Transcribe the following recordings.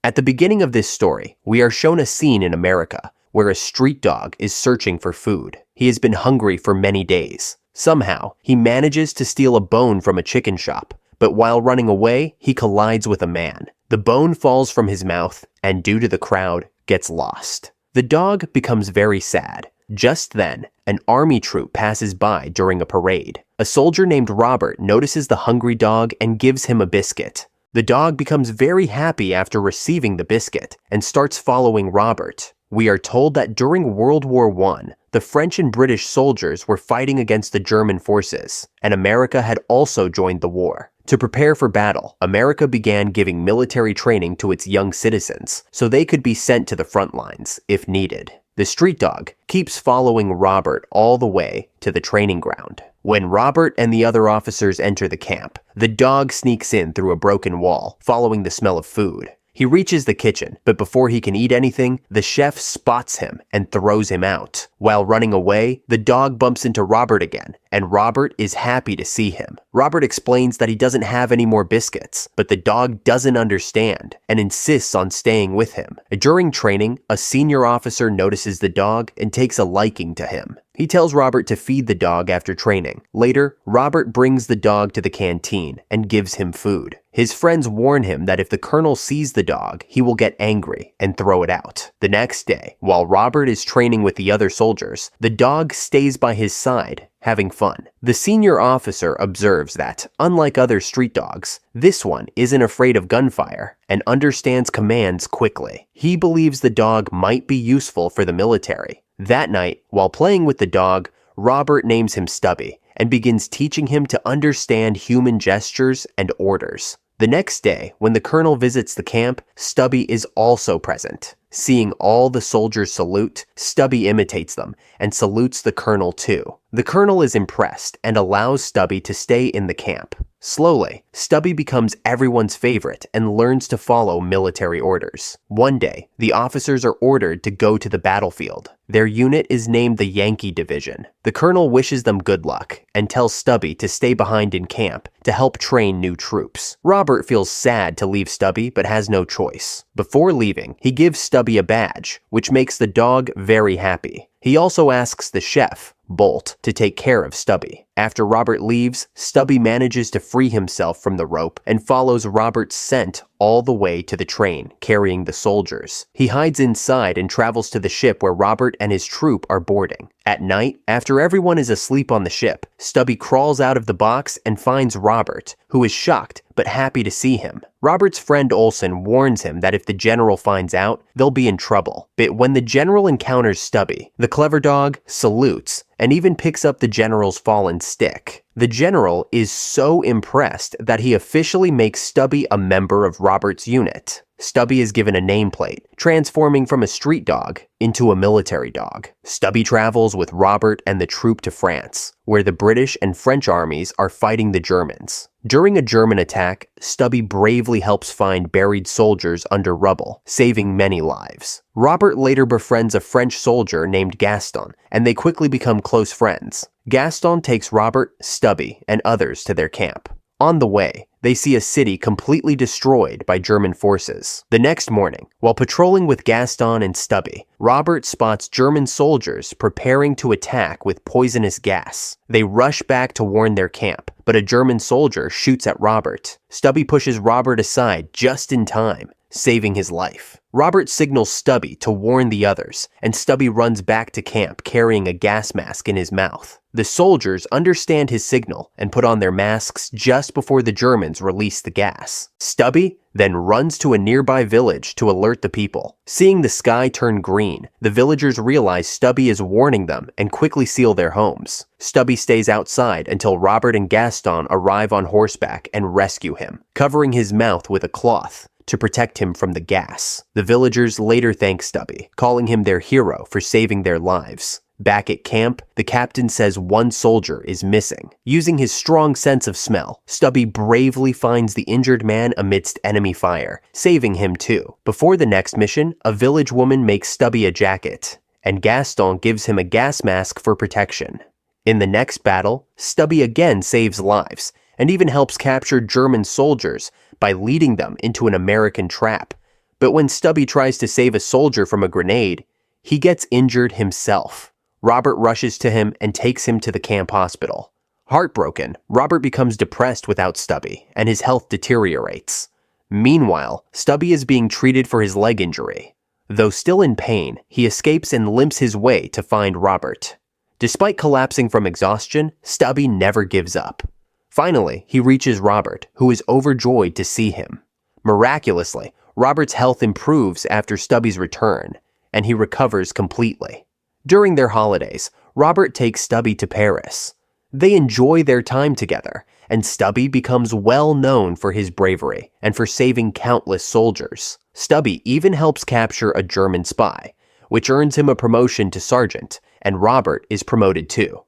At the beginning of this story, we are shown a scene in America where a street dog is searching for food. He has been hungry for many days. Somehow, he manages to steal a bone from a chicken shop, but while running away, he collides with a man. The bone falls from his mouth and, due to the crowd, gets lost. The dog becomes very sad. Just then, an army troop passes by during a parade. A soldier named Robert notices the hungry dog and gives him a biscuit. The dog becomes very happy after receiving the biscuit and starts following Robert. We are told that during World War I, the French and British soldiers were fighting against the German forces, and America had also joined the war. To prepare for battle, America began giving military training to its young citizens so they could be sent to the front lines if needed. The street dog keeps following Robert all the way to the training ground. When Robert and the other officers enter the camp, the dog sneaks in through a broken wall, following the smell of food. He reaches the kitchen, but before he can eat anything, the chef spots him and throws him out. While running away, the dog bumps into Robert again, and Robert is happy to see him. Robert explains that he doesn't have any more biscuits, but the dog doesn't understand and insists on staying with him. During training, a senior officer notices the dog and takes a liking to him. He tells Robert to feed the dog after training. Later, Robert brings the dog to the canteen and gives him food. His friends warn him that if the colonel sees the dog, he will get angry and throw it out. The next day, while Robert is training with the other soldiers, the dog stays by his side, having fun. The senior officer observes that, unlike other street dogs, this one isn't afraid of gunfire and understands commands quickly. He believes the dog might be useful for the military. That night, while playing with the dog, Robert names him Stubby and begins teaching him to understand human gestures and orders. The next day, when the colonel visits the camp, Stubby is also present. Seeing all the soldiers salute, Stubby imitates them and salutes the colonel too. The colonel is impressed and allows Stubby to stay in the camp. Slowly, Stubby becomes everyone's favorite and learns to follow military orders. One day, the officers are ordered to go to the battlefield. Their unit is named the Yankee Division. The colonel wishes them good luck and tells Stubby to stay behind in camp to help train new troops. Robert feels sad to leave Stubby but has no choice. Before leaving, he gives Stubby a badge, which makes the dog very happy. He also asks the chef, Bolt, to take care of Stubby. After Robert leaves, Stubby manages to free himself from the rope and follows Robert's scent all the way to the train, carrying the soldiers. He hides inside and travels to the ship where Robert and his troop are boarding. At night, after everyone is asleep on the ship, Stubby crawls out of the box and finds Robert, who is shocked but happy to see him. Robert's friend Olson warns him that if the general finds out, they'll be in trouble. But when the general encounters Stubby, the clever dog salutes and even picks up the general's fallen stick. The general is so impressed that he officially makes Stubby a member of Robert's unit. Stubby is given a nameplate, transforming from a street dog into a military dog. Stubby travels with Robert and the troop to France, where the British and French armies are fighting the Germans. During a German attack, Stubby bravely helps find buried soldiers under rubble, saving many lives. Robert later befriends a French soldier named Gaston, and they quickly become close friends. Gaston takes Robert, Stubby, and others to their camp. On the way, they see a city completely destroyed by German forces. The next morning, while patrolling with Gaston and Stubby, Robert spots German soldiers preparing to attack with poisonous gas. They rush back to warn their camp, but a German soldier shoots at Robert. Stubby pushes Robert aside just in time, saving his life. Robert signals Stubby to warn the others, and Stubby runs back to camp carrying a gas mask in his mouth. The soldiers understand his signal and put on their masks just before the Germans release the gas. Stubby then runs to a nearby village to alert the people. Seeing the sky turn green, the villagers realize Stubby is warning them and quickly seal their homes. Stubby stays outside until Robert and Gaston arrive on horseback and rescue him, covering his mouth with a cloth to protect him from the gas. The villagers later thank Stubby, calling him their hero for saving their lives. Back at camp, the captain says one soldier is missing. Using his strong sense of smell, Stubby bravely finds the injured man amidst enemy fire, saving him too. Before the next mission, a village woman makes Stubby a jacket, and Gaston gives him a gas mask for protection. In the next battle, Stubby again saves lives, and even helps capture German soldiers by leading them into an American trap. But when Stubby tries to save a soldier from a grenade, he gets injured himself. Robert rushes to him and takes him to the camp hospital. Heartbroken, Robert becomes depressed without Stubby, and his health deteriorates. Meanwhile, Stubby is being treated for his leg injury. Though still in pain, he escapes and limps his way to find Robert. Despite collapsing from exhaustion, Stubby never gives up. Finally, he reaches Robert, who is overjoyed to see him. Miraculously, Robert's health improves after Stubby's return, and he recovers completely. During their holidays, Robert takes Stubby to Paris. They enjoy their time together, and Stubby becomes well known for his bravery and for saving countless soldiers. Stubby even helps capture a German spy, which earns him a promotion to sergeant, and Robert is promoted too.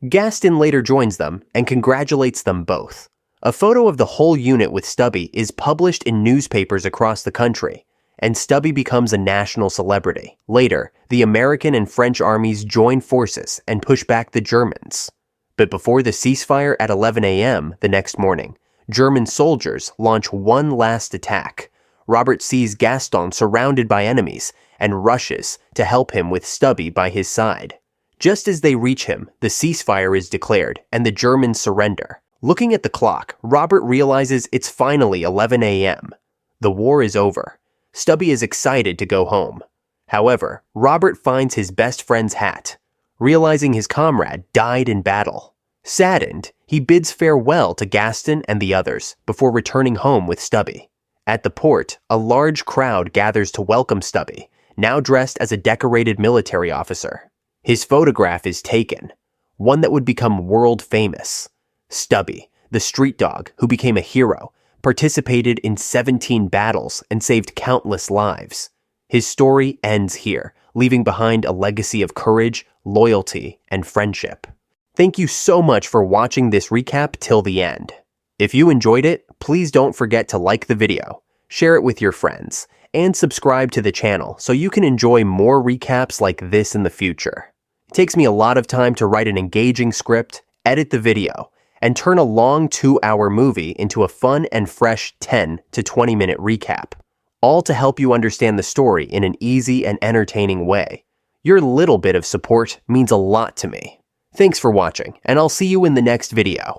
Gaston later joins them and congratulates them both. A photo of the whole unit with Stubby is published in newspapers across the country, and Stubby becomes a national celebrity. Later, the American and French armies join forces and push back the Germans. But before the ceasefire at 11 a.m. the next morning, German soldiers launch one last attack. Robert sees Gaston surrounded by enemies and rushes to help him with Stubby by his side. Just as they reach him, the ceasefire is declared and the Germans surrender. Looking at the clock, Robert realizes it's finally 11 a.m. The war is over. Stubby is excited to go home. However, Robert finds his best friend's hat, realizing his comrade died in battle. Saddened, he bids farewell to Gaston and the others before returning home with Stubby. At the port, a large crowd gathers to welcome Stubby, now dressed as a decorated military officer. His photograph is taken, one that would become world famous. Stubby, the street dog who became a hero, participated in 17 battles and saved countless lives. His story ends here, leaving behind a legacy of courage, loyalty, and friendship. Thank you so much for watching this recap till the end. If you enjoyed it, please don't forget to like the video, share it with your friends, and subscribe to the channel so you can enjoy more recaps like this in the future. It takes me a lot of time to write an engaging script, edit the video, and turn a long 2-hour movie into a fun and fresh 10 to 20 minute recap, all to help you understand the story in an easy and entertaining way. Your little bit of support means a lot to me. Thanks for watching, and I'll see you in the next video.